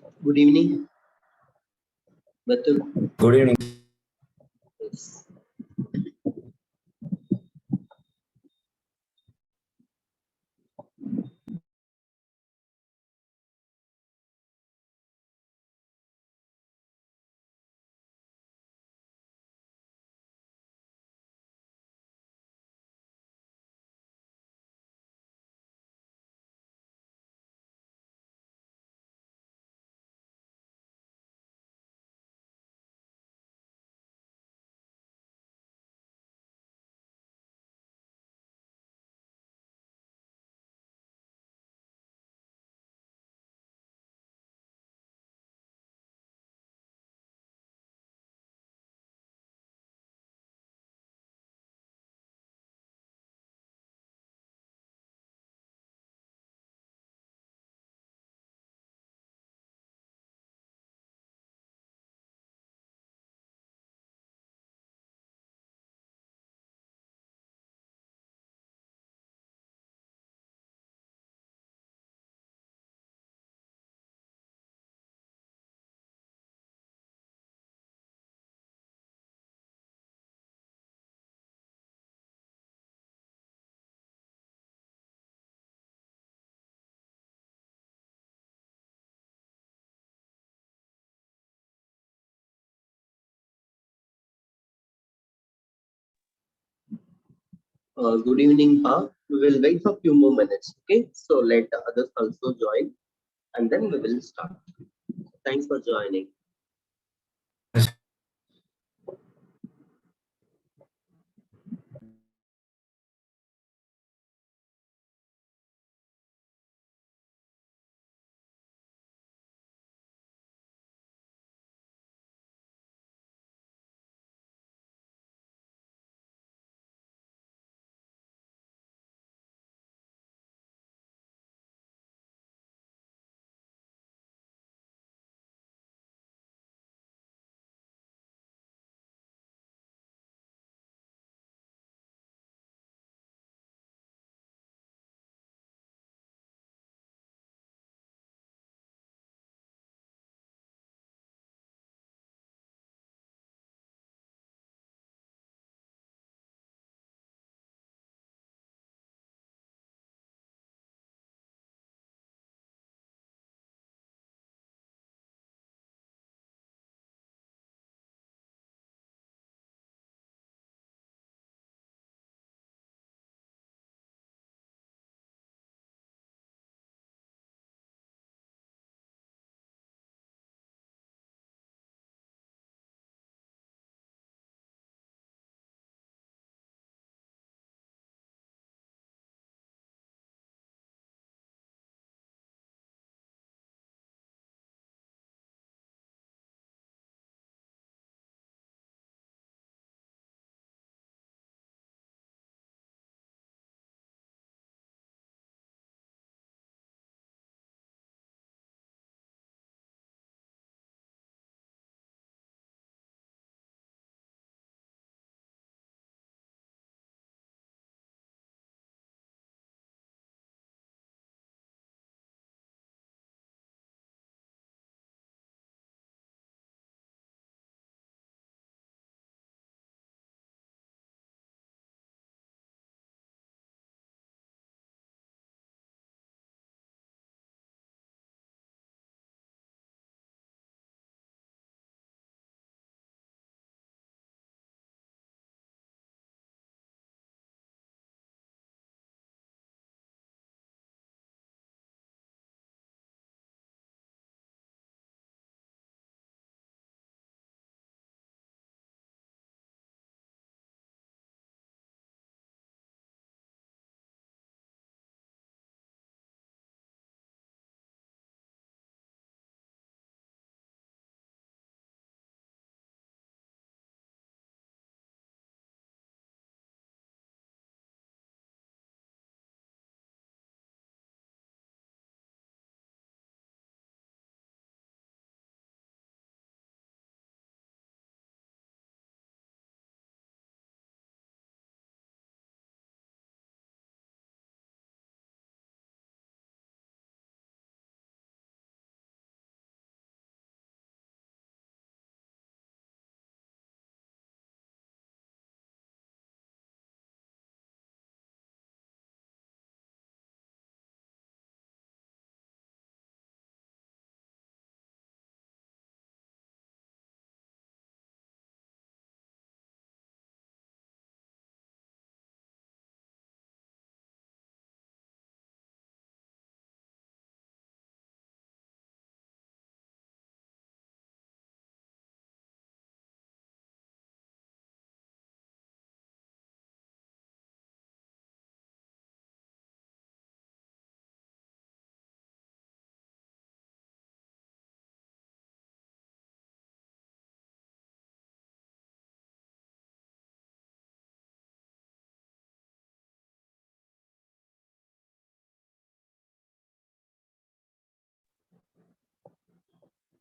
Good evening, Batul. Good evening. Yes. Good evening, Pa. We will wait for a few more minutes, okay? So let the others also join and then we will start. Thanks for joining.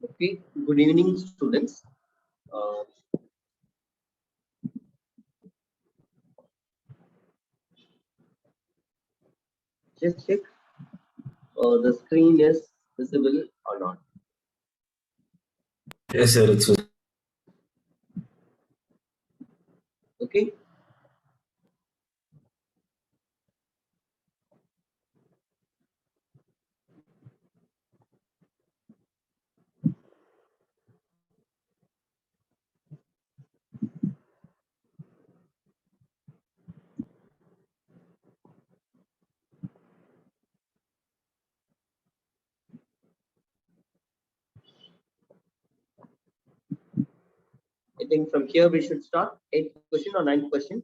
Okay, good evening, students. Uh, just check the screen is visible or not. Yes, sir. It's Okay, I think from here we should start. 8th question or 9th question.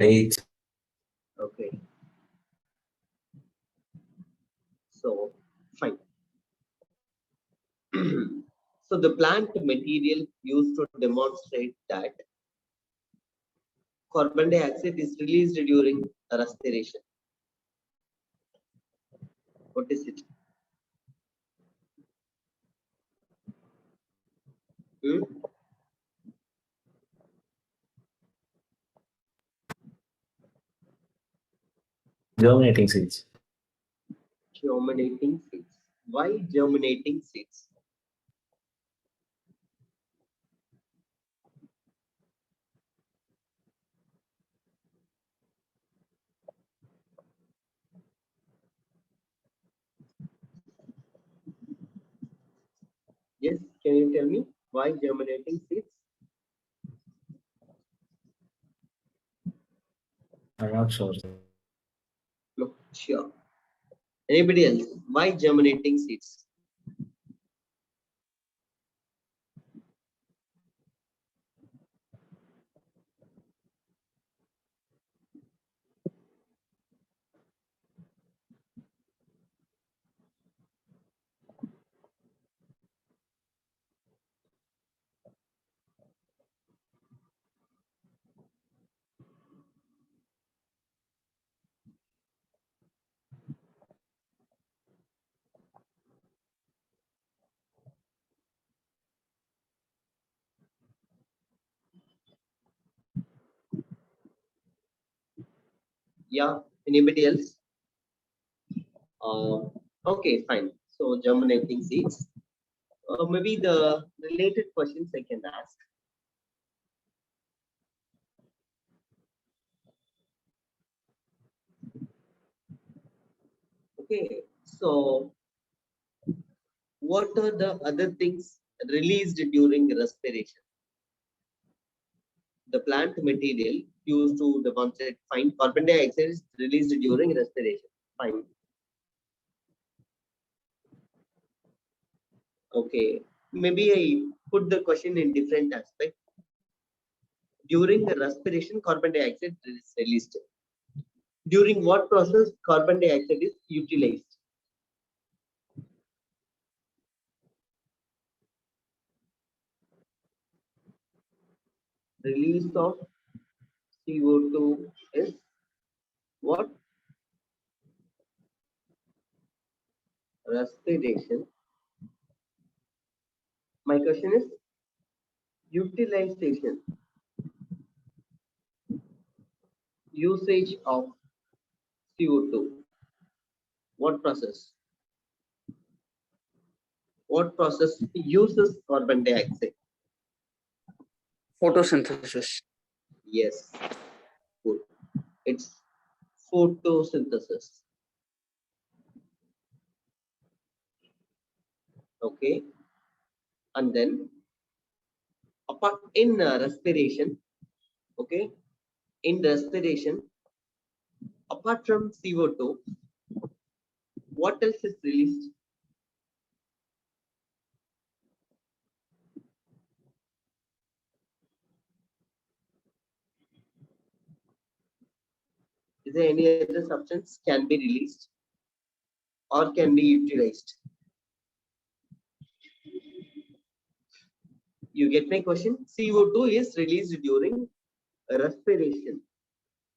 eight. Okay, so fine. So the plant material used to demonstrate that carbon dioxide is released during respiration. What is it? Hmm? Germinating seeds. Germinating seeds. Why germinating seeds? Yes, can you tell me why germinating seeds? I'm not sure. No, sure. Anybody else? Why germinating seeds? Yeah, anybody else? Okay, fine. So germinating seeds. Maybe the related questions I can ask. Okay, so what are the other things released during respiration? The plant material used to demonstrate fine carbon dioxide is released during respiration. Fine. Okay. Maybe I put the question in different aspect. During the respiration, carbon dioxide is released. During what process carbon dioxide is utilized? Release of CO2 is what? Respiration. My question is utilization, usage of CO2. What process? What process uses carbon dioxide? Photosynthesis. Yes, good. It's photosynthesis. Okay, and then apart in respiration, okay, in respiration, apart from CO2, what else is released? Is there any other substance can be released or can be utilized? You get my question? CO2 is released during respiration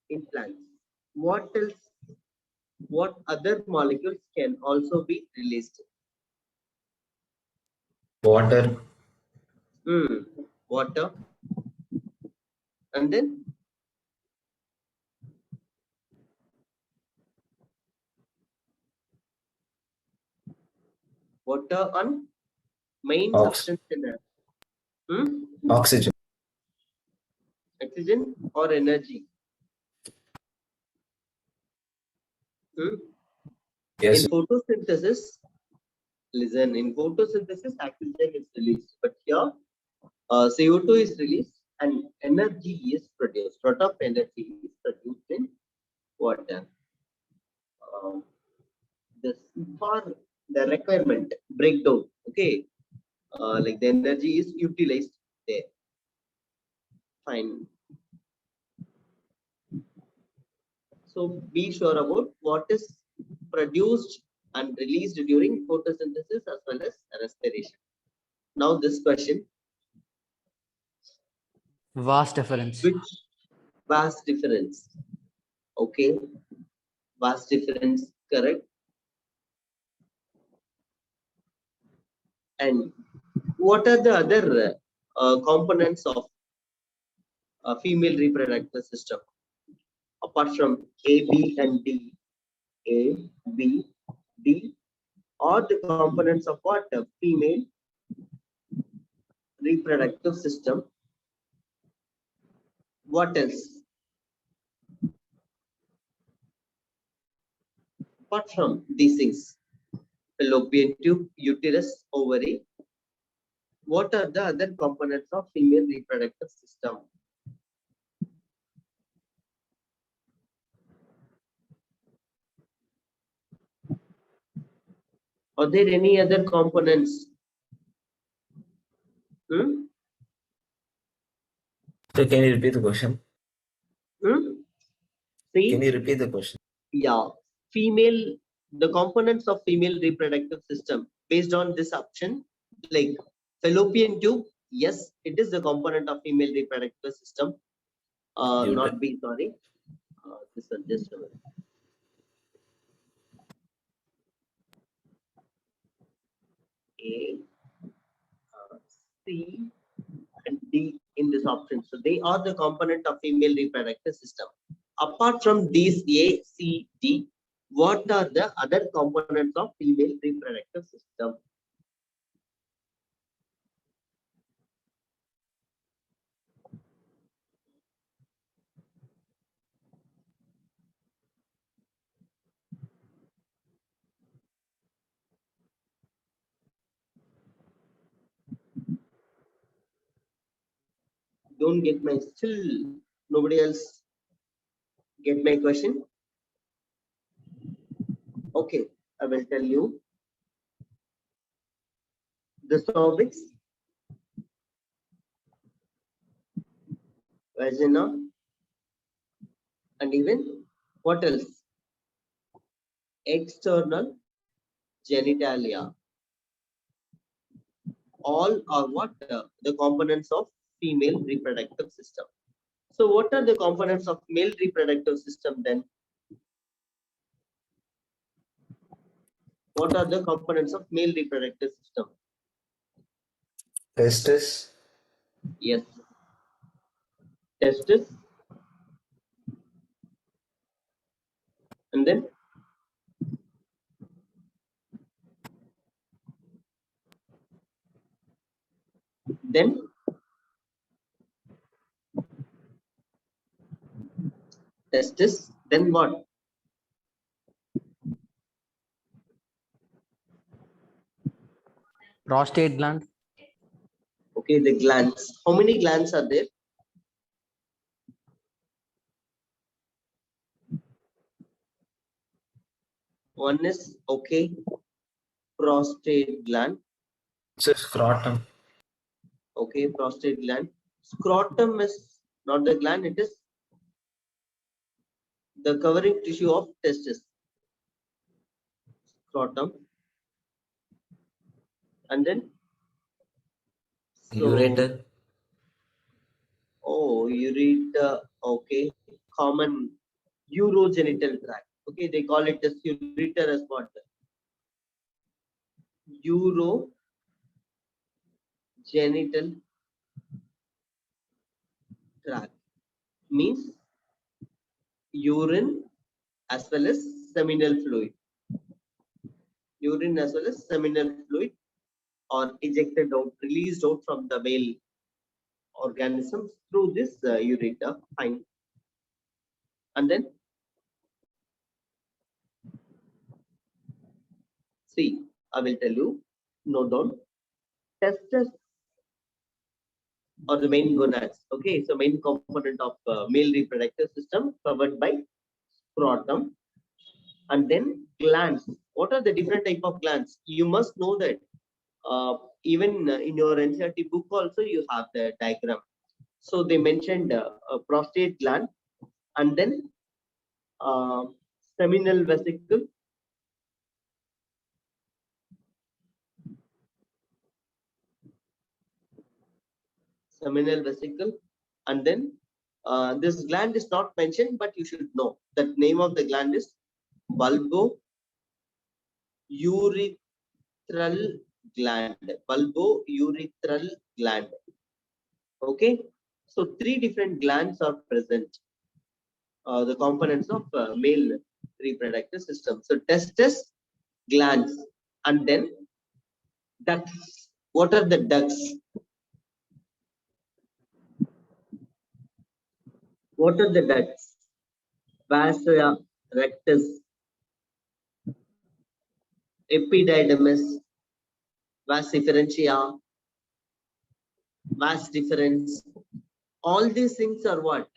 in plants. What else What other molecules can also be released? Water. Water. And then water on main substance in a Oxygen. oxygen or energy. Yes. In photosynthesis, listen, in photosynthesis, oxygen is released, but here CO2 is released and energy is produced. Lot of energy is produced in water. This for the requirement breakdown, okay, like the energy is utilized there. Fine. So be sure about what is produced and released during photosynthesis as well as respiration. Now this question, Vast difference. which vast difference? Okay, vast difference, correct. And what are the other components of a female reproductive system apart from A, B, and D? A, B, D, or the components of what? A female reproductive system. What else? Apart from these things, fallopian tube, uterus, ovary, what are the other components of female reproductive system? Are there any other components? So can you repeat the question? See? Can you repeat the question? Yeah, female, the components of female reproductive system based on this option, like fallopian tube, yes, it is the component of female reproductive system. Not B, sorry. This one, just a minute. A, C, and D in this option. So they are the component of female reproductive system. Apart from these A, C, D, what are the other components of female reproductive system? Don't get my, still nobody else get my question? Okay, I will tell you. The cervix, vagina, and even what else? External genitalia. All are what? The components of female reproductive system. So what are the components of male reproductive system then? What are the components of male reproductive system? Testis. Yes. Testis. And then testis, then what? Prostate gland. Okay, the glands. How many glands are there? One is, okay, prostate gland. It's a scrotum. Okay, prostate gland. Scrotum is not the gland, it is the covering tissue of testis. Scrotum. And then? Ureter. Oh, ureter. Okay. Common urogenital tract. Okay, they call it as ureter as what? Urogenital tract means urine as well as seminal fluid. Urine as well as seminal fluid are ejected out, released out from the male organisms through this ureter. Fine. And then see, I will tell you, note down. Testes or the main gonads. Okay, so main component of male reproductive system covered by scrotum, and then glands. What are the different type of glands? You must know that. Even in your NCERT book also you have the diagram. So they mentioned a prostate gland, and then uh, seminal vesicle, and then this gland is not mentioned, but you should know that name of the gland is bulbourethral gland. Bulbourethral gland. Okay, so three different glands are present. The components of male reproductive system. So testes, glands, and then ducts. What are the ducts? What are the ducts? Vasa rectus, epididymis, vas efferentia, vas deferens. All these things are what?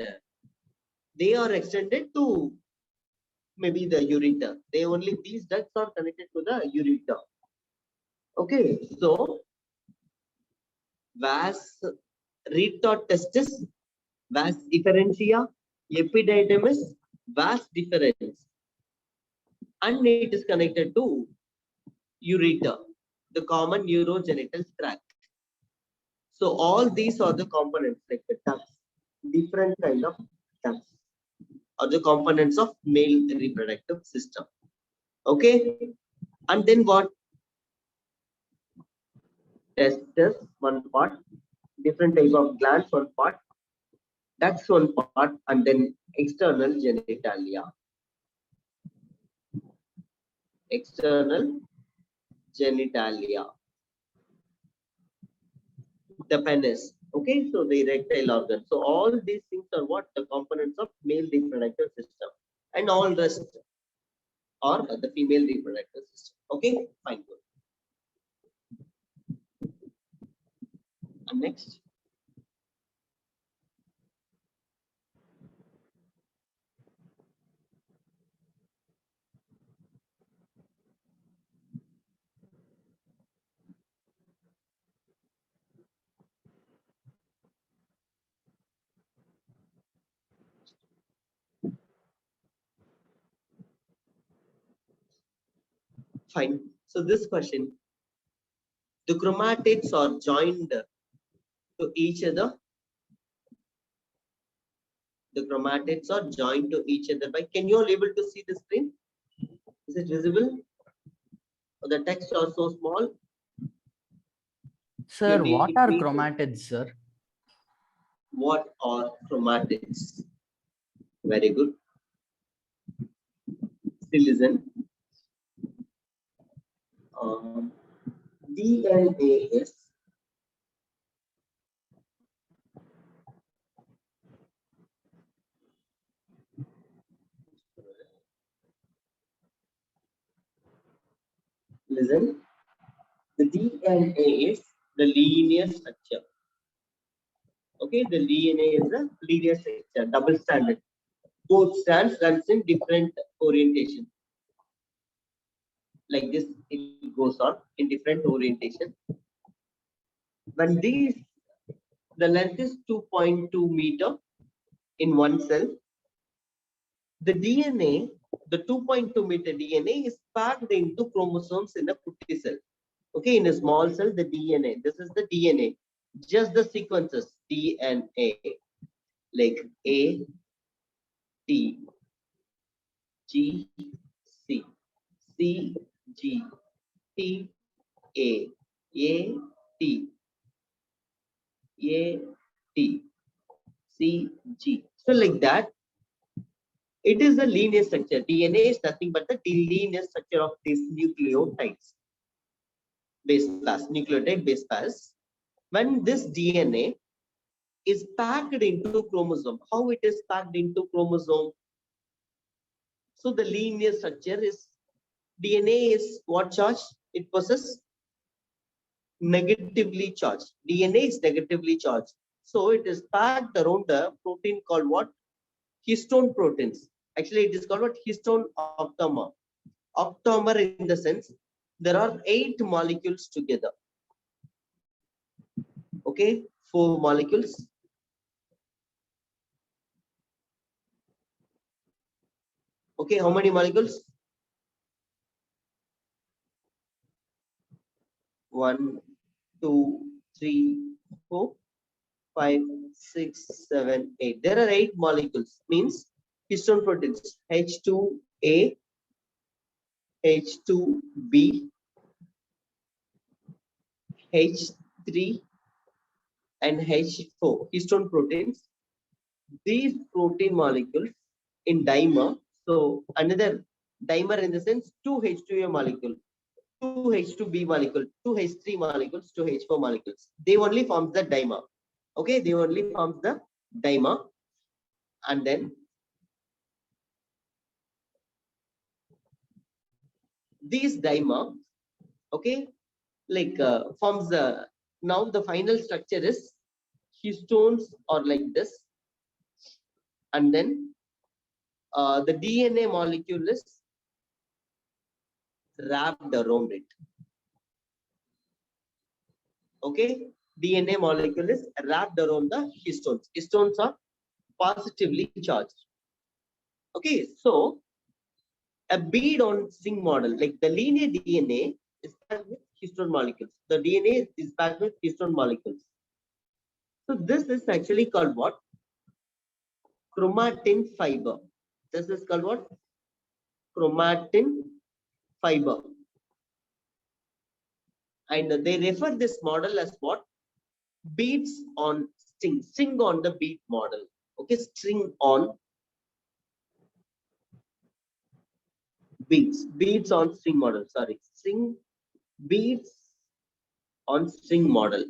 They are extended to maybe the ureter. They only, these ducts are connected to the ureter. Okay, so vas retotestis, vas efferentia, epididymis, vas deferens, and it is connected to ureter, the common urogenital tract. So all these are the components, like the ducts, different kind of ducts, are the components of male reproductive system. Okay, and then what? Testes, one part, different type of glands, one part, ducts, one part, and then external genitalia. External genitalia. The penis. Okay, so the erectile organ. So all these things are what? The components of male reproductive system, and all rest are the female reproductive system. Okay, fine, good. And next. Fine. So this question, the chromatids are joined to each other. The chromatids are joined to each other by. Can you all able to see the screen? Is it visible? Or the text are so small. Sir, Can you what are repeat it? chromatids, sir? What are chromatids? Very good. Still listen. DNA is listen. The DNA is the linear structure. Okay, the DNA is a linear structure, double stranded. Both strands runs in different orientation. Like this, it goes on in different orientation. When these, the length is 2.2 meter in one cell. The DNA, the 2.2 meter DNA is packed into chromosomes in a Putty cell. Okay, in a small cell, the DNA. This is the DNA. Just the sequences DNA, like A, T, G, C, C, G, T, A, T, A, T, C, G. So like that, it is a linear structure. DNA is nothing but the linear structure of these nucleotides. Base pairs, nucleotide base pairs. When this DNA is packed into chromosome, how it is packed into chromosome? So the linear structure is DNA is what charge? It possesses negatively charged. DNA is negatively charged. So it is packed around the protein called what? Histone proteins. Actually, it is called what? Histone octamer. Octamer in the sense there are 8 molecules together. Okay, 4 molecules. Okay, how many molecules? 1, 2, 3, 4, 5, 6, 7, 8. There are 8 molecules. Means histone proteins H2A, H2B, H3, and H4. Histone proteins. These protein molecules in dimer. So another dimer in the sense 2 H2A molecule, 2 H2B molecule, 2 H3 molecules, 2 H4 molecules. They only forms the dimer. Okay, they only forms the dimer, and then these dimer, okay, like forms the, now the final structure is histones or like this, and then the DNA molecule is wrapped around it. Okay, DNA molecule is wrapped around the histones. Histones are positively charged. Okay, so a bead on string model, like the linear DNA is packed with histone molecules. The DNA is packed with histone molecules. So this is actually called what? Chromatin fiber. This is called what? Chromatin fiber. And they refer this model as what? Beads on string. String on the bead model. Okay, string on beads. Beads on string model. Sorry, string beads on string model.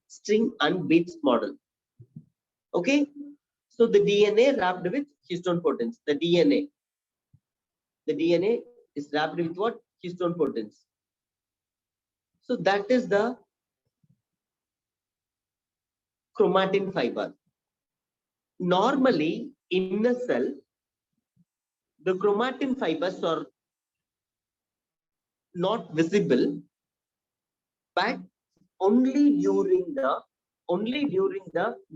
String and beads model. Okay, so the DNA wrapped with histone proteins. The DNA is wrapped with what? Histone proteins. So that is the chromatin fiber. Normally in a cell, the chromatin fibers are not visible, but only during the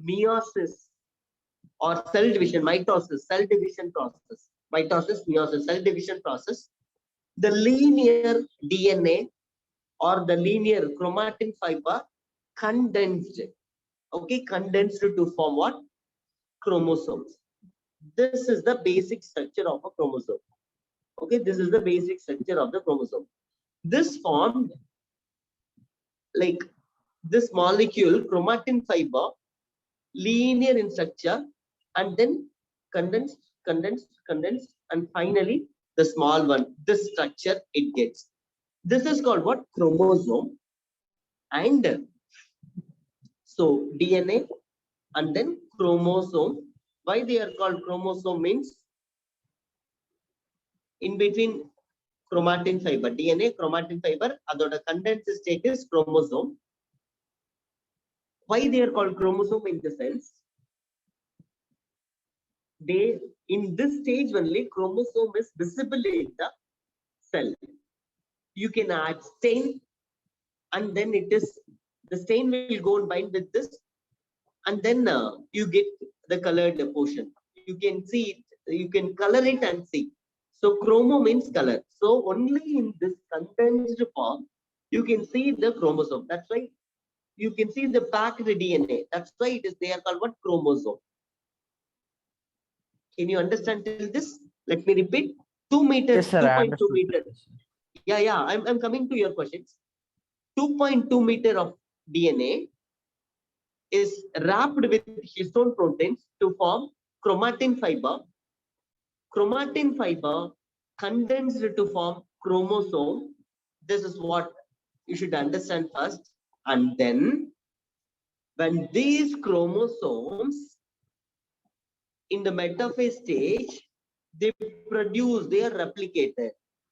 meiosis or cell division, mitosis, cell division process, mitosis, meiosis, cell division process, the linear DNA or the linear chromatin fiber condensed, okay, condensed to form what? Chromosomes. This is the basic structure of a chromosome. Okay, this is the basic structure of the chromosome. This formed like this molecule, chromatin fiber, linear in structure, and then condensed, and finally the small one, this structure it gets. This is called what? Chromosome. And so DNA and then chromosome. Why they are called chromosome means in between chromatin fiber, DNA, chromatin fiber, adota condensed state is chromosome. Why they are called chromosome in the sense? They, in this stage only, chromosome is visible in the cell. You can add stain, and then it is, the stain will go and bind with this, and then you get the colored portion. You can see it, you can color it and see. So chromo means color. So only in this condensed form, you can see the chromosome. That's why you can see the packed DNA. That's why it is, they are called what? Chromosome. Can you understand till this? Let me repeat. 2 meters, Yes, sir. I 2.2 understood. meters. Yeah, I'm coming to your questions. 2.2 meter of DNA is wrapped with histone proteins to form chromatin fiber. Chromatin fiber condensed to form chromosome. This is what you should understand first. And then when these chromosomes in the metaphase stage, they are replicated.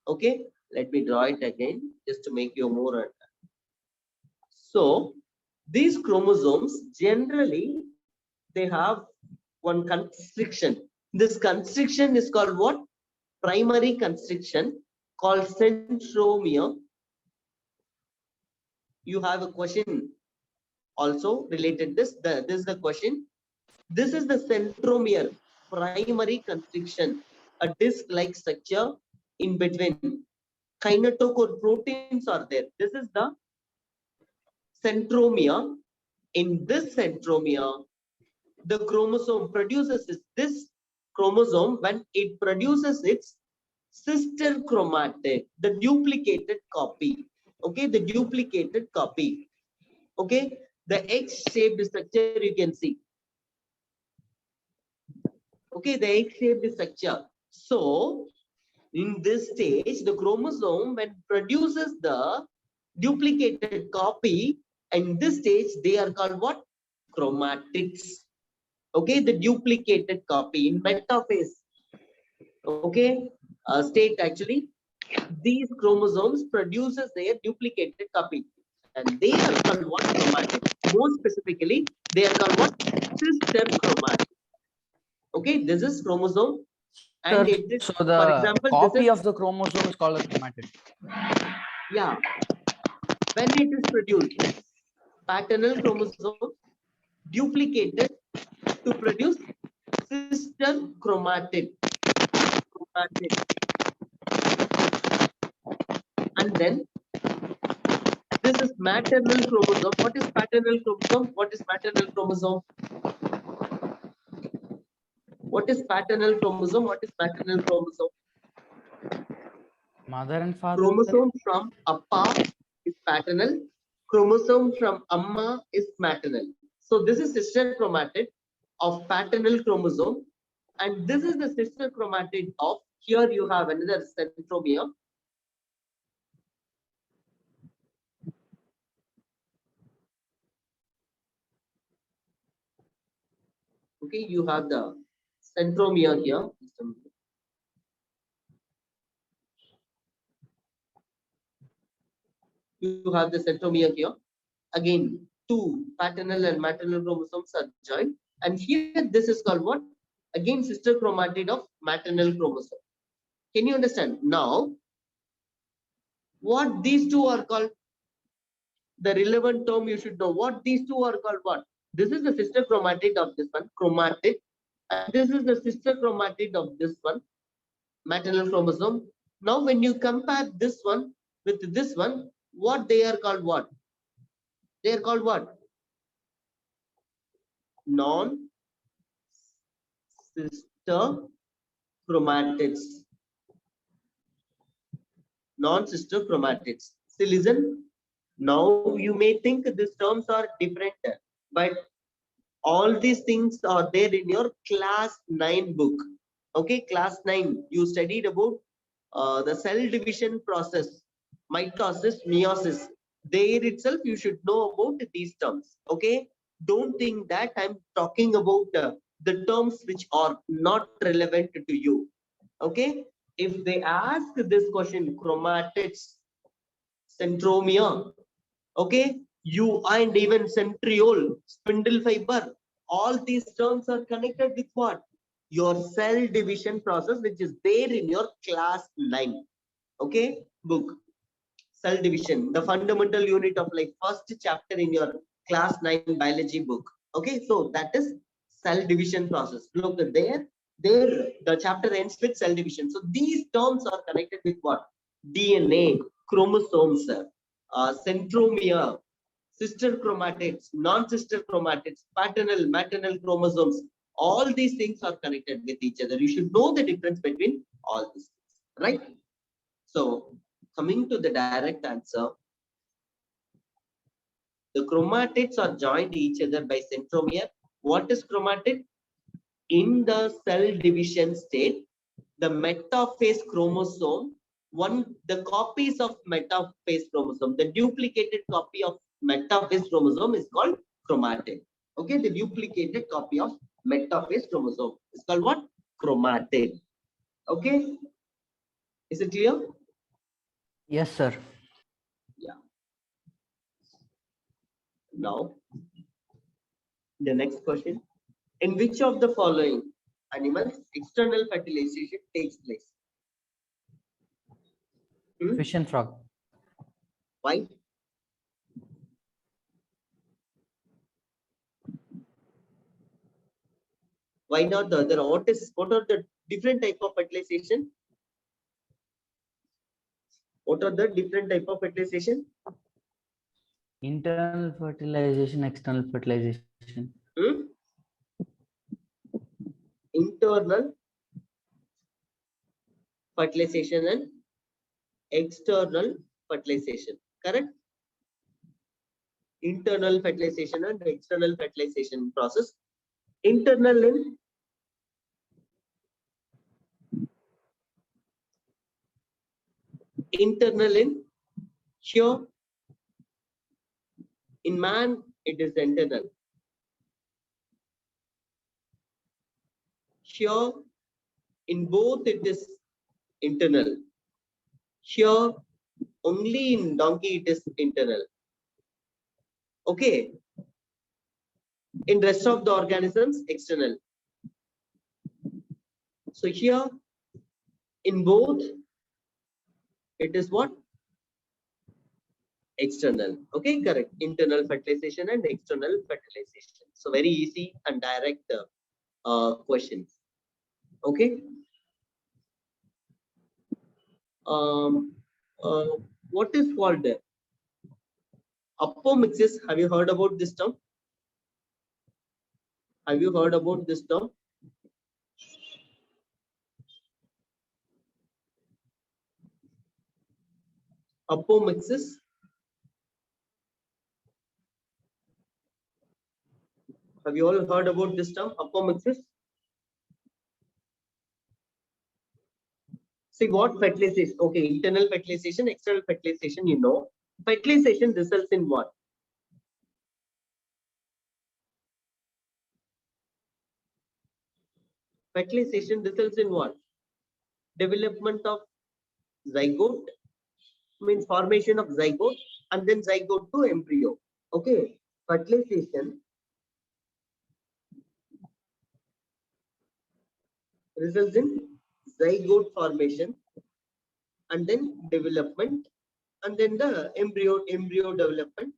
Okay, let me draw it again just to make you more. So these chromosomes generally they have one constriction. This constriction is called what? Primary constriction called centromere. You have a question also related this. This is the question. This is the centromere, primary constriction, a disc-like structure in between. Kinetochore proteins are there. This is the centromere. In this centromere, the chromosome produces this chromosome when it produces its sister chromatid, the duplicated copy. Okay, the duplicated copy. Okay, the X-shaped structure you can see. Okay, the X-shaped structure. So, in this stage, the chromosome when produces the duplicated copy, in this stage, they are called what? Chromatids. Okay, the duplicated copy in metaphase. Okay, state actually, these chromosomes produces their duplicated copy, and they are called what? Chromatids. More specifically, they are called what? Sister chromatids. Okay, this is chromosome, and it is, So for the example, copy this is, of the chromosome is called a chromatid. yeah, when it is produced, paternal chromosome duplicated to produce sister chromatid. And then this is maternal chromosome. What is paternal chromosome? What is maternal chromosome? What is paternal chromosome? What is maternal chromosome? Mother and father. Chromosome from Appa is paternal. Chromosome from Amma is maternal. So this is sister chromatid of paternal chromosome, and this is the sister chromatid of, here you have another centromere. Okay, you have the centromere here. You have the centromere here. Again, two paternal and maternal chromosomes are joined, and here this is called what? Again, sister chromatid of maternal chromosome. Can you understand? Now, what these two are called? The relevant term you should know. What these two are called? What? This is the sister chromatid of this one, chromatid, and this is the sister chromatid of this one, maternal chromosome. Now, when you compare this one with this one, what they are called? What? They are called what? Non-sister chromatids. Non-sister chromatids. See, listen. Now you may think these terms are different, but all these things are there in your class 9 book. Okay, class 9. You studied about the cell division process, mitosis, meiosis. There itself, you should know about these terms. Okay, don't think that I'm talking about the terms which are not relevant to you. Okay, if they ask this question, chromatids, centromere, okay, you and even centriole, spindle fiber, all these terms are connected with what? Your cell division process, which is there in your class 9, okay, book. Cell division, the fundamental unit of like first chapter in your class 9 biology book. Okay, so that is cell division process. Look there, the chapter ends with cell division. So these terms are connected with what? DNA, chromosomes, centromere, sister chromatids, non-sister chromatids, paternal, maternal chromosomes. All these things are connected with each other. You should know the difference between all these things. right? So coming to the direct answer, the chromatids are joined each other by centromere. What is chromatid? In the cell division state, the metaphase chromosome, the copies of metaphase chromosome, the duplicated copy of metaphase chromosome is called chromatid. Okay, the duplicated copy of metaphase chromosome is called what? Chromatid. Okay, is it clear? Yes, sir. Now, the next question. In which of the following animals external fertilization takes place? Fish and frog. Why? Why not the other? What are the different type of fertilization? What are the different type of fertilization? Internal fertilization, external fertilization. Internal fertilization and external fertilization. Correct? Internal fertilization and external fertilization process. Internal in here. In man, it is internal. Here, in both, it is internal. Here, only in donkey, it is internal. Okay. In rest of the organisms, external. So here, in both, it is what? External. Okay, correct. Internal fertilization and external fertilization. So very easy and direct questions. Okay. What is called apomixis? Have you heard about this term? Have you heard about this term? Apomixis. Have you all heard about this term? Apomixis. See what fertilization? Okay, internal fertilization, external fertilization. You know, fertilization results in what? Fertilization results in what? Development of zygote, means formation of zygote, and then zygote to embryo. Okay, fertilization results in zygote formation, and then development, and then the embryo development,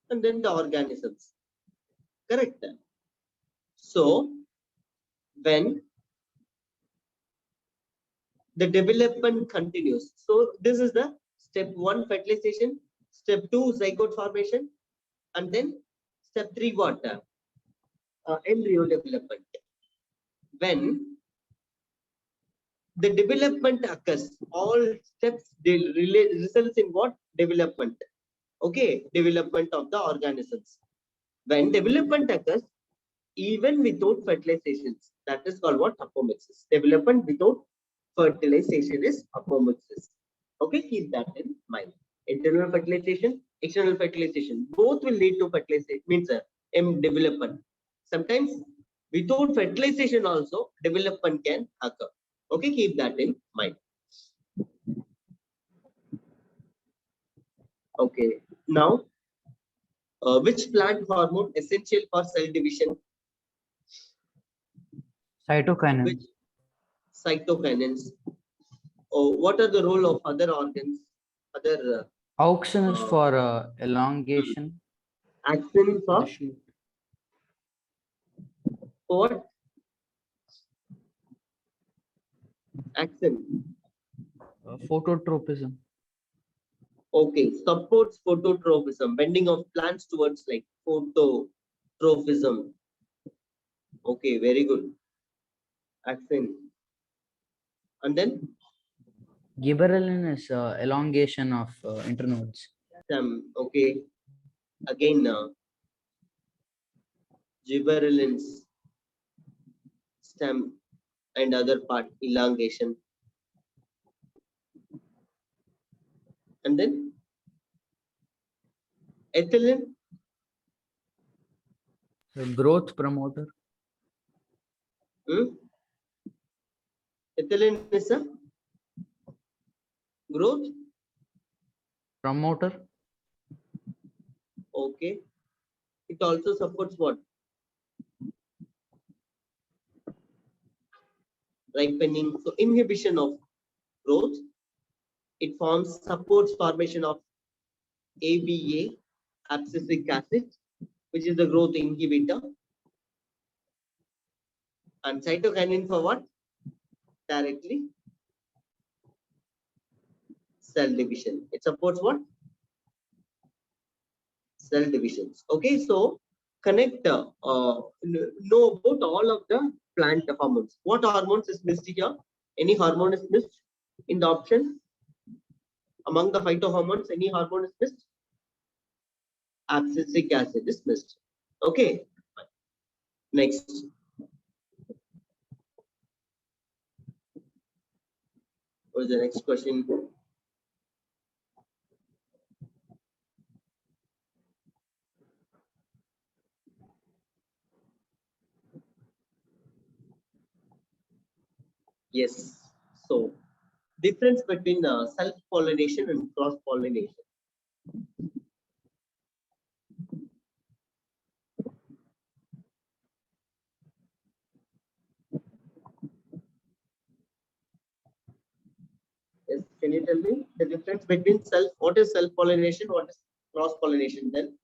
and then the organisms. Correct. So when the development continues, so this is the step 1 fertilization, step 2 zygote formation, and then step 3 what? Embryo development. When the development occurs, all steps results in what? Development. Okay, development of the organisms. When development occurs, even without fertilizations, that is called what? Apomixis. Development without fertilization is apomixis. Okay, keep that in mind. Internal fertilization, external fertilization, both will lead to fertilization, means development. Sometimes without fertilization also development can occur. Okay, keep that in mind. Okay, now which plant hormone essential for cell division? Cytokinins. Which cytokinins? Oh, what are the role of other organs? Other Auxin is for elongation. axin of for the shoot. what? Axin. Phototropism. Okay, supports phototropism, bending of plants towards like phototrophism. Okay, very good. Axin. And then Gibberellin is elongation of internodes. okay. Again, gibberellins, stem and other part elongation. And then ethylene, The growth promoter. ethylene is a growth. Promoter. Okay. It also supports what? Ripening. So inhibition of growth. It supports formation of ABA, abscisic acid, which is the growth inhibitor. And cytokinin for what? Directly cell division. It supports what? Cell divisions. Okay, so connect, know about all of the plant hormones. What hormones is missed here? Any hormone is missed in the option? Among the phytohormones, any hormone is missed? Abscisic acid is missed. Okay. Next. What is the next question? Yes. So, difference between self-pollination and cross-pollination. Yes, can you tell me the difference between what is self-pollination, what is cross-pollination then?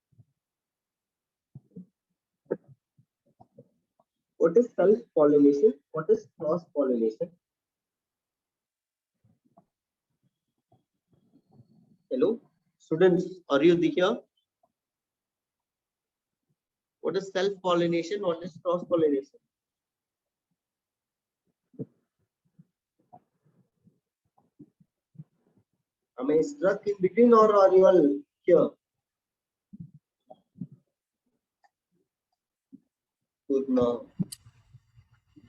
What is self-pollination? What is cross-pollination? Hello, students, are you here? What is self-pollination? What is cross-pollination? Am I stuck in between or are you all here? Purna,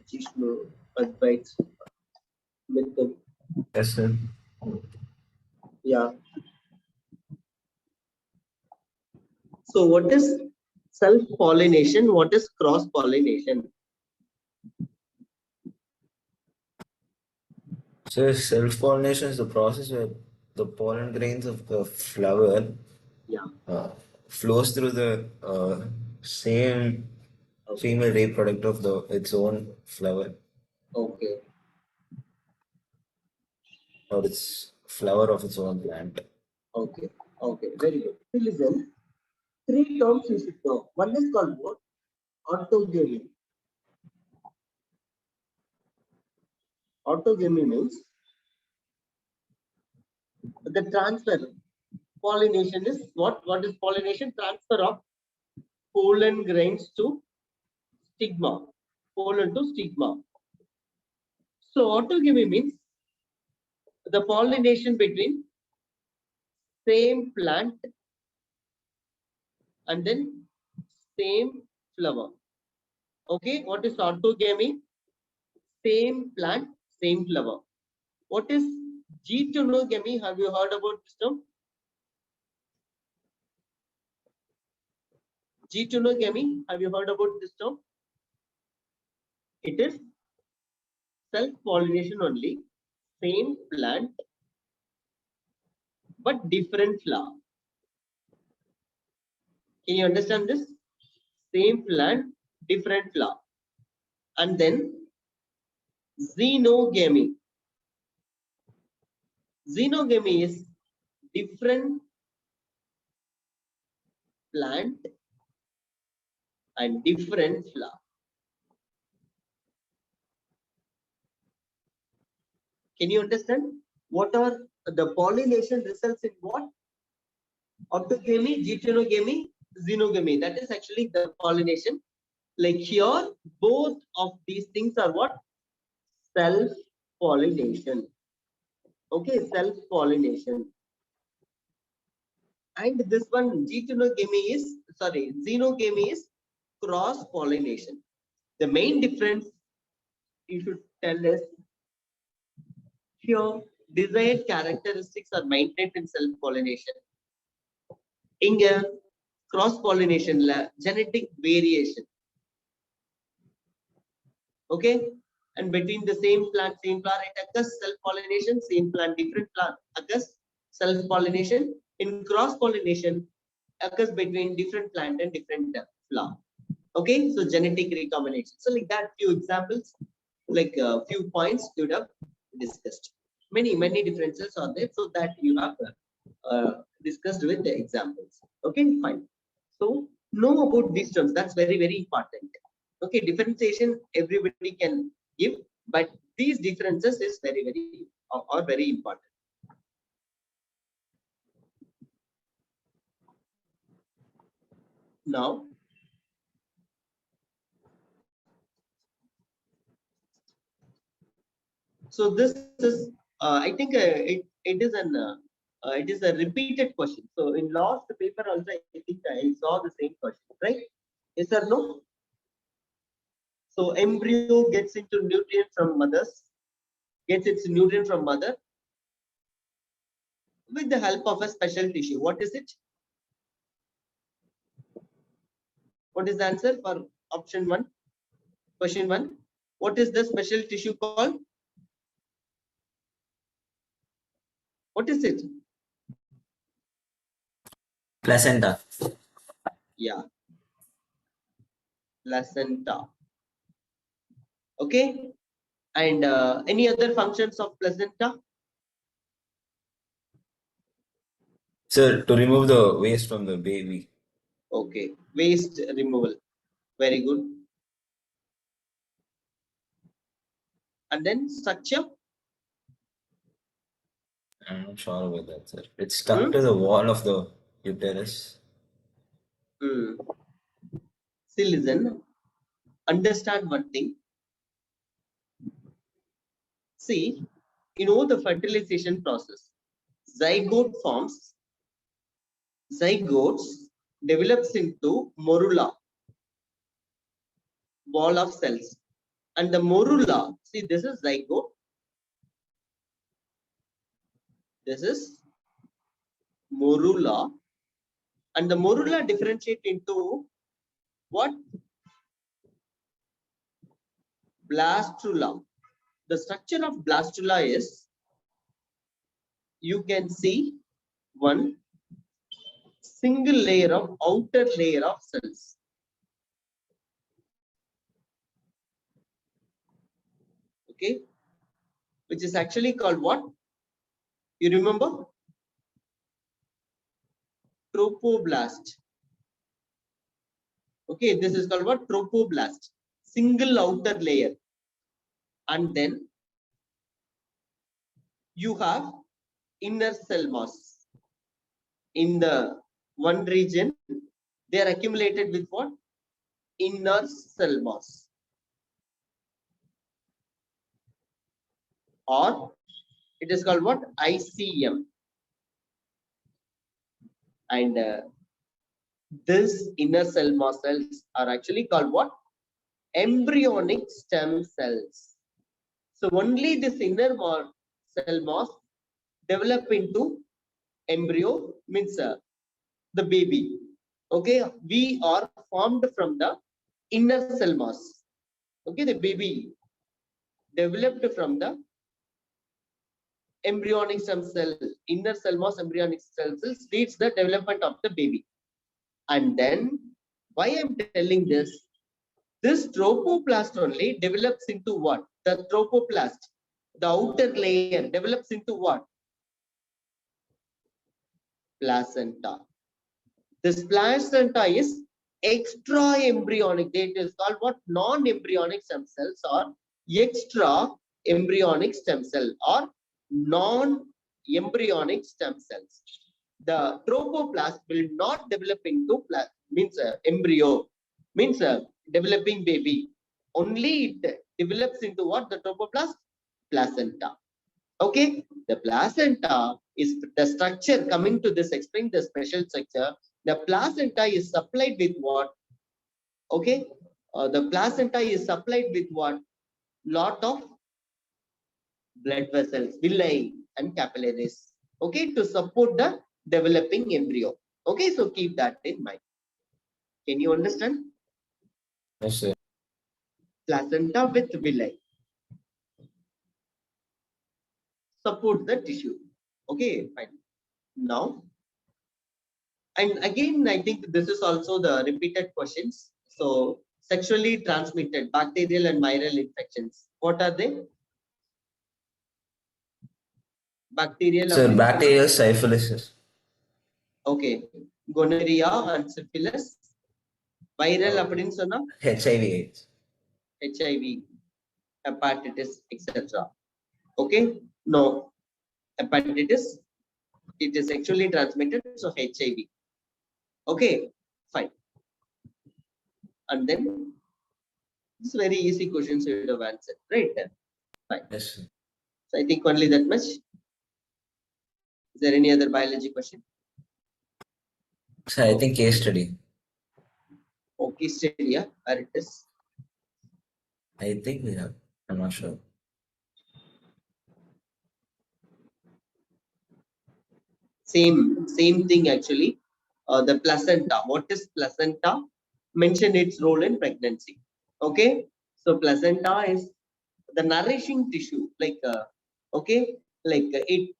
Jishnu, Advait, Mithun. Yes, sir. Yeah. So what is self-pollination? What is cross-pollination? So self-pollination is the process where the pollen grains of the flower Yeah. flows through the same female reproduct of its own flower Okay. or its flower of its own plant. Okay. Okay. Very good. So listen, 3 terms you should know. One is called what? Autogamy. Autogamy means the transfer. Pollination is what? What is pollination? Transfer of pollen grains to stigma. Pollen to stigma. So autogamy means the pollination between same plant and then same flower. Okay, what is autogamy? Same plant, same flower. What is G2-nogamy? Have you heard about this term? G2-nogamy, have you heard about this term? It is self-pollination only, same plant, but different flower. Can you understand this? Same plant, different flower. And then xenogamy. Xenogamy is different plant and different flower. Can you understand? What are the pollination results in what? Autogamy, G2-nogamy, xenogamy. That is actually the pollination. Like here, both of these things are what? Self self-pollination. Okay, self-pollination. And this one, xenogamy is cross-pollination. The main difference you should tell is here desired characteristics are maintained in self-pollination. In cross-pollination, genetic variation. Okay, and between the same plant, same flower, it occurs self-pollination, same plant, different plant occurs self-pollination. In cross-pollination, occurs between different plant and different flower. Okay, so genetic recombination. So like that, few examples, like a few points you would have discussed. Many differences are there, so that you have discussed with the examples. Okay, fine. So know about these terms. That's very important. Okay, differentiation everybody can give, but these differences is very important. Now, so this is, I think it is a repeated question. So in last paper also, I think I saw the same question, right? Yes or no? So embryo gets into nutrient from mothers, gets its nutrient from mother with the help of a special tissue. What is it? What is the answer for option 1? Question 1. What is the special tissue called? What is it? Placenta. Yeah. Placenta. Okay. And any other functions of placenta? Sir, to remove the waste from the baby. Okay. Waste removal. Very good. And then structure? I'm not sure about that, sir. It's stuck to the wall of the uterus. See, listen. Understand one thing. See, you know the fertilization process. Zygote forms. Zygotes develops into morula, ball of cells. And the morula, see, this is zygote. This is morula. And the morula differentiate into what? Blastula. The structure of blastula is, you can see one single layer of outer layer of cells. Okay, which is actually called what? You remember? Tropoblast. Okay, this is called what? Tropoblast. Single outer layer. And then you have inner cell mass. In the one region, they are accumulated with what? Inner cell mass. Or it is called what? ICM. And this inner cell mass cells are actually called what? Embryonic stem cells. So only this inner cell mass develop into embryo, means the baby. Okay, we are formed from the inner cell mass. Okay, the baby developed from the embryonic stem cell, inner cell mass embryonic cell cells leads the development of the baby. And then, why I'm telling this? This tropoblast only develops into what? The tropoblast, the outer layer, develops into what? Placenta. This placenta is extra embryonic. It is called what? Non-embryonic stem cells or extra embryonic stem cell or non-embryonic stem cells. The tropoblast will not develop into embryo, means developing baby. Only it develops into what? The tropoblast, placenta. Okay, the placenta is the structure. Coming to this, explain the special structure. The placenta is supplied with what? Okay, the placenta is supplied with what? Lot of blood vessels, villi and capillaries. Okay, to support the developing embryo. Okay, so keep that in mind. Can you understand? Yes, sir. Placenta with villi support the tissue. Okay, fine. Now, and again, I think this is also the repeated questions. So, sexually transmitted bacterial and viral infections. What are they? Bacterial. Sir, அப்படின்னு சொன்னா- bacterial syphilis. Okay, gonorrhea and syphilis. Viral அப்படின்னு சொன்னா HIV/AIDS. HIV, hepatitis, etc. Okay, no, hepatitis, it is sexually transmitted, so HIV. Okay, fine. And then it's very easy questions you would have answered, right? Fine. Yes, sir. So I think only that much. Is there any other biology question? Sir, I think case study. Okay, study, yeah, where it is. I think we have. I'm not sure. Same thing actually. The placenta. What is placenta? Mention its role in pregnancy. Okay, so placenta is the nourishing tissue, like okay, like it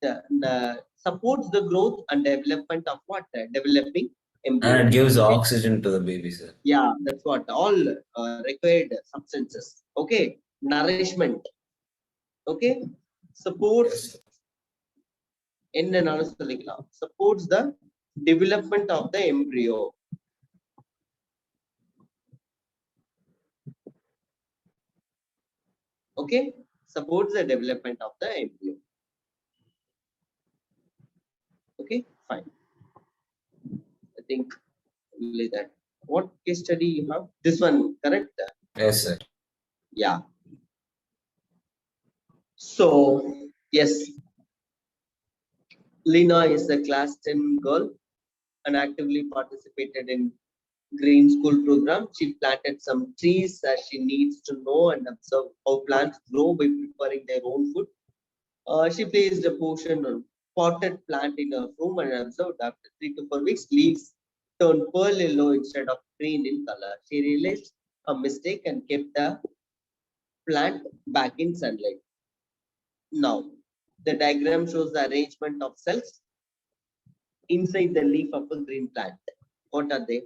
supports the growth and development of what? Developing embryo. And it gives oxygen to the baby, sir. Yeah, that's what all required substances. Okay, nourishment. Okay, supports Yes, sir. என்னன்னாலும் சொல்லிக்கலாம், supports the development of the embryo. Okay, supports the development of the embryo. Okay, fine. I think only that. What case study you have? This one, correct? Yes, sir. Yeah. So yes, Lena is a class 10 girl and actively participated in green school program. She planted some trees as she needs to know and observe how plants grow by preparing their own food. She placed a portion of potted plant in her room and observed after 3 to 4 weeks, leaves turned pearl yellow instead of green in color. She realized a mistake and kept the plant back in sunlight. Now, the diagram shows the arrangement of cells inside the leaf of a green plant. What are they?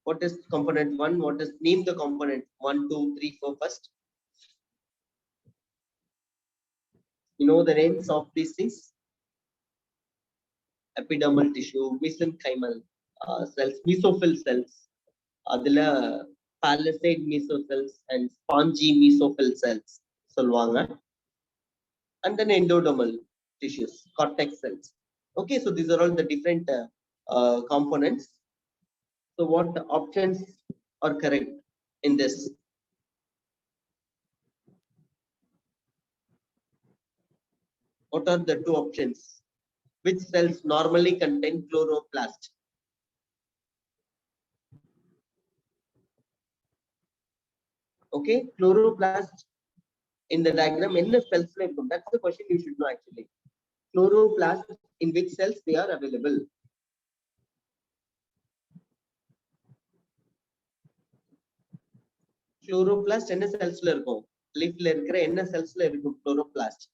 What is component 1? What is, name the component 1, 2, 3, 4 first. You know the names of these things? Epidermal tissue, mesenchymal cells, mesophyll cells, adila palisade mesocells and spongy mesophyll cells solvanga. And then endodermal tissues, cortex cells. Okay, so these are all the different components. So what options are correct in this? What are the two options? Which cells normally contain chloroplast? Okay, chloroplast in the diagram, enna cells la irukum? That's the question you should know actually. Chloroplast, in which cells they are available? Chloroplast enna cells la irukum? Leaf la irukra enna cells la irukum chloroplast?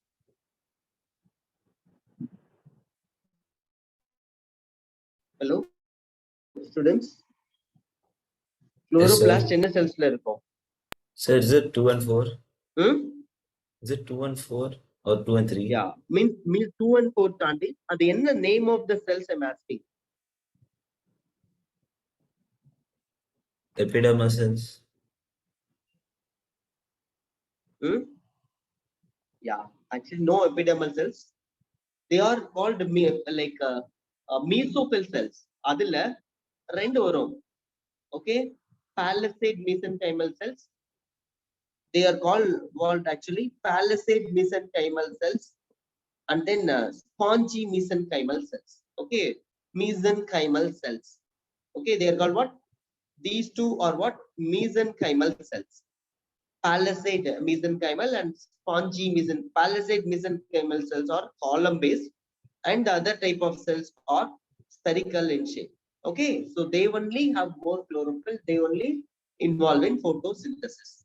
Hello students, chloroplast enna cells la irukum? Sir, is it 2 and 4? Is it 2 and 4 or 2 and 3? Yeah, means 2 and 4 தாண்டி அது என்ன name of the cells I'm asking? Epidermal cells. Yeah, actually no epidermal cells. They are called like mesophyll cells. அதுல ரெண்டு வரும். Okay, palisade mesenchymal cells They are called what actually palisade mesenchymal cells and then spongy mesenchymal cells. Okay, mesenchymal cells. Okay, they are called what? These two are what? Mesenchymal cells. Palisade mesenchymal and spongy palisade mesenchymal cells are column based, and the other type of cells are spherical in shape. Okay, so they only have more chlorophyll, they only involve in photosynthesis.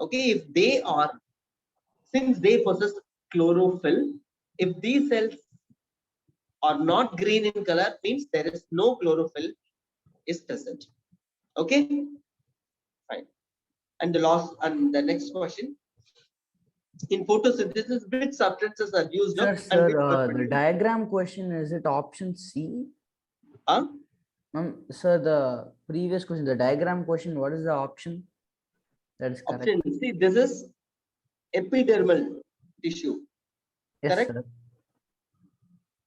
Okay, if they are, since they possess chlorophyll, if these cells are not green in color, means there is no chlorophyll is present. Okay, fine. And the next question. In photosynthesis, which substances are used up and which are The produced? diagram question, is it option C? Huh? Sir, the previous question, the diagram question, what is the option? That is correct. Option C, this is epidermal tissue, Yes, correct? sir.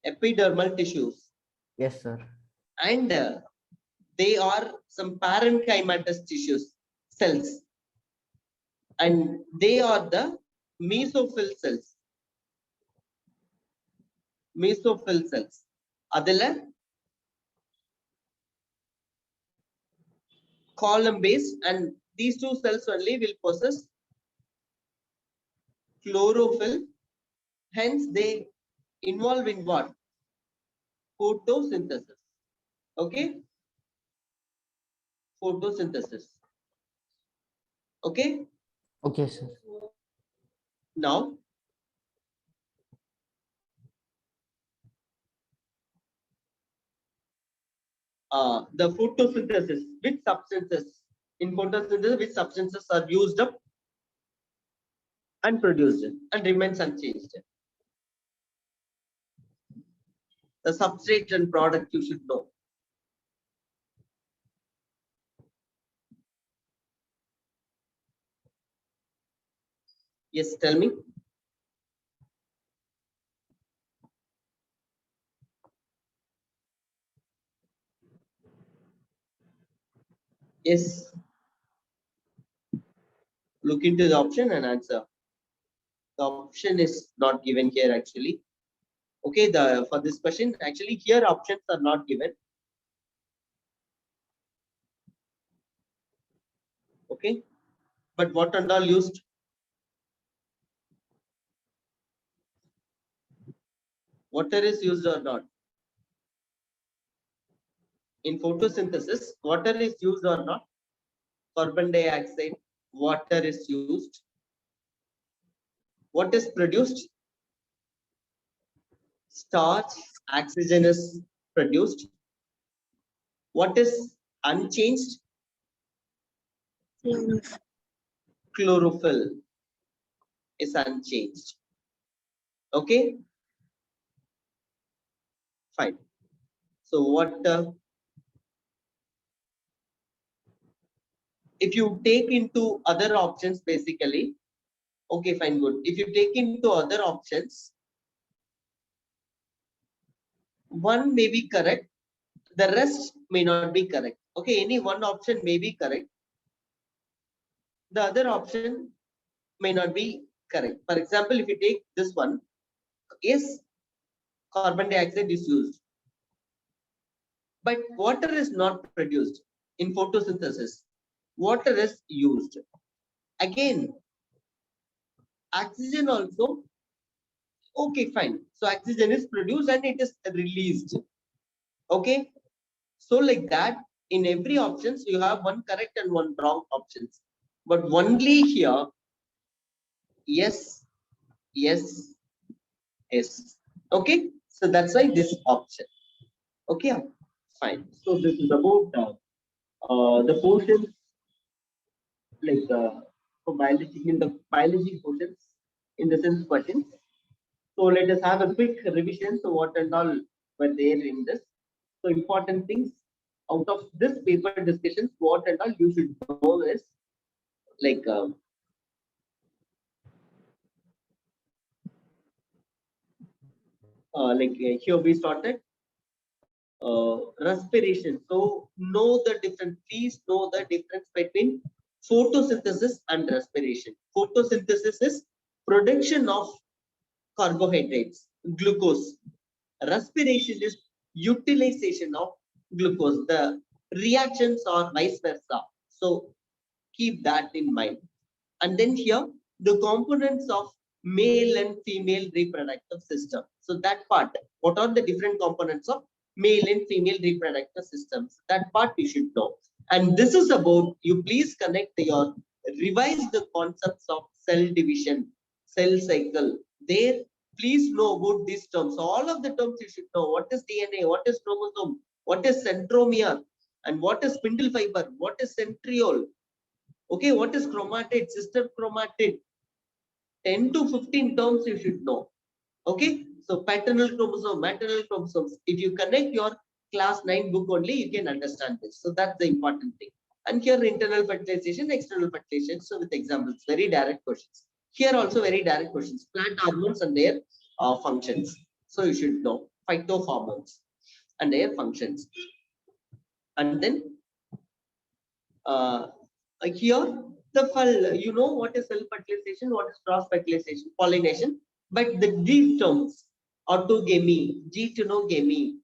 Epidermal tissues. Yes, sir. And they are some parenchymatous tissues, cells. And they are the mesophyll cells. Mesophyll cells. Adela column based, and these two cells only will possess chlorophyll. Hence, they involve in what? Photosynthesis. Okay, photosynthesis. Okay, Okay, sir. now the photosynthesis, which substances in photosynthesis, which substances are used up and produced and remains unchanged? The substrate and product you should know. Yes, tell me. Yes. Look into the option and answer. The option is not given here actually. Okay, for this question, actually here options are not given. Okay, but what and all used? Water is used or not? In photosynthesis, water is used or not? Carbon dioxide, water is used. What is produced? Starch, oxygen is produced. What is unchanged? Chlorophyll is unchanged. Okay, fine. So what if you take into other options basically? Okay, fine, good. If you take into other options, one may be correct, the rest may not be correct. Okay, any one option may be correct, the other option may not be correct. For example, if you take this one, yes, carbon dioxide is used, but water is not produced in photosynthesis. Water is used. Again, oxygen also, okay, fine. So oxygen is produced and it is released. Okay, so like that, in every options you have one correct and one wrong options, but only here, yes, yes, yes. Okay, so that's why this option. Okay, fine. So this is about the portions, like for biology, in the biology portions, in the sense questions. So let us have a quick revision. So what and all were there in this? So important things out of this paper discussions, what and all you should know is like here we started respiration. So know the difference. Please know the difference between photosynthesis and respiration. Photosynthesis is production of carbohydrates, glucose. Respiration is utilization of glucose. The reactions are vice versa. So keep that in mind. And then here, the components of male and female reproductive system. So that part, what are the different components of male and female reproductive systems? That part you should know. And this is about, you please connect your, revise the concepts of cell division, cell cycle. There, please know about these terms. All of the terms you should know. What is DNA? What is chromosome? What is centromere? And what is spindle fiber? What is centriole? Okay, what is chromatid, sister chromatid? 10 to 15 terms you should know. Okay, so paternal chromosome, maternal chromosomes. If you connect your class 9 book only, you can understand this. So that's the important thing. And here internal fertilization, external fertilization. So with examples, very direct questions. Here also very direct questions. Plant hormones and their functions. So you should know phytohormones and their functions. And then here the you know what is self-fertilization, what is cross-fertilization, pollination, but the these terms, autogamy, geitonogamy,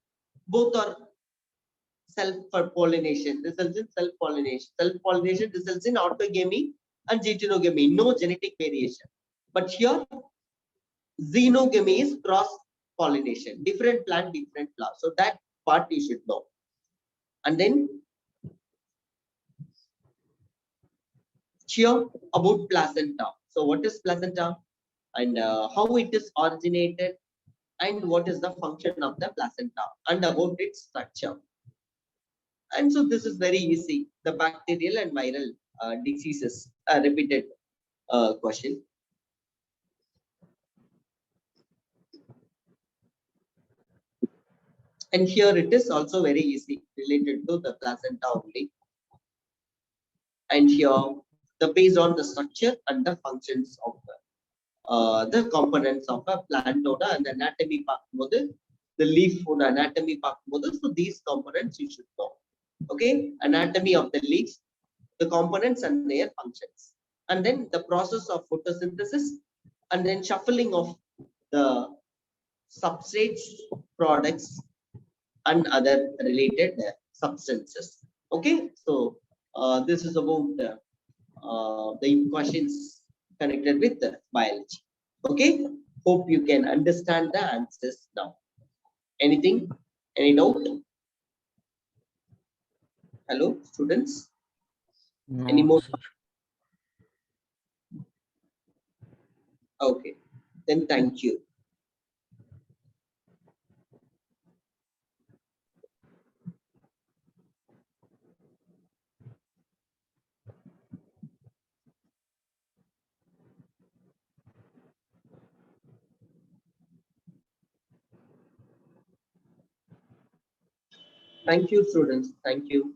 both are self-pollination, results in self-pollination. Self-pollination results in autogamy and geitonogamy, no genetic variation. But here, xenogamy is cross-pollination, different plant, different flower. So that part you should know. And then here about placenta. So what is placenta and how it is originated and what is the function of the placenta and about its structure. And so this is very easy. The bacterial and viral diseases, a repeated question. And here it is also very easy related to the placenta only. And here the based on the structure and the functions of the components of a plant and the anatomy model, the leaf anatomy model. So these components you should know. Okay, anatomy of the leaves, the components and their functions, and then the process of photosynthesis, and then shuffling of the substrates, products, and other related substances. Okay, so this is about the questions connected with biology. Okay, hope you can understand the answers now. Anything? Any doubt? Hello, students? Any No, more? sir. Okay, then thank you. Thank you, students. Thank you.